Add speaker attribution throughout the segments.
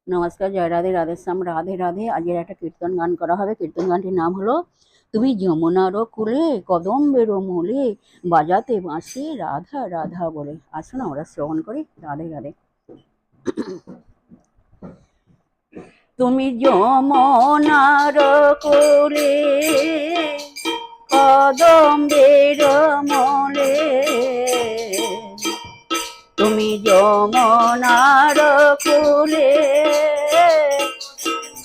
Speaker 1: নমস্কার, জয় রাধে, রাধেশ্যাম, রাধে রাধে। আজকের একটা কীর্তন গান করা হবে। কীর্তন গানটির নাম হলো তুমি যমুনার কূলে কদম্বের মূলে বাজাতে বাঁশি রাধা রাধা বলে। আসুন আমরা শ্রবণ করি। রাধে রাধে। তুমি যমুনার কূলে কদম্বের মূলে, তুমি যমুনার কূলে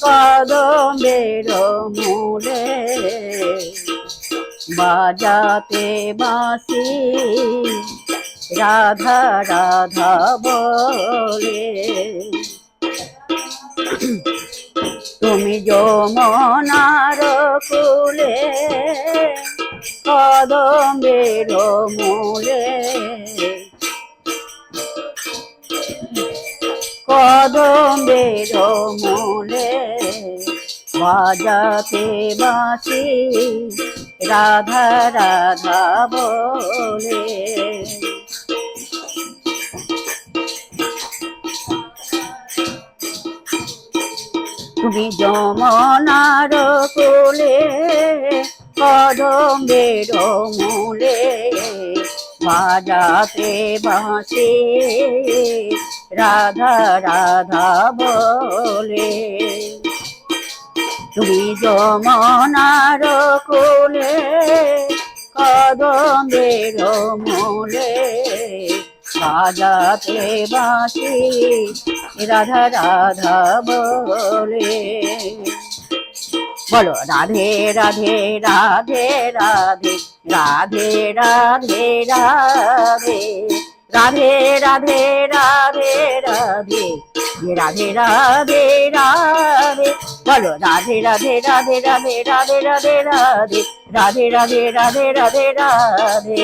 Speaker 1: কদম্বের মূলে বাজাতে বাঁশি রাধা রাধা বলে। তুমি যমুনার কূলে কদম্বের মূলে কদম্বের মূলে বাজাতে বাঁশি রাধা রাধা বলে। তুমি যমুনার কূলে কদম্বের মূলে বাজাতে বাঁশি রাধা রাধা বলে। তুমি যমুনার কূলে কদম্বের মূলে বাজাতে বাঁশি রাধা রাধা বলে। বলো রাধে রাধে রাধে রাধে রাধে রাধে রাধে রাধে রাধে রাধে রাধে রাধে রাধে রাধে। বলো রাধে রাধে রাধে রাধে রাধে রাধে রাধে রাধে রাধে রাধে রাধে রাধে।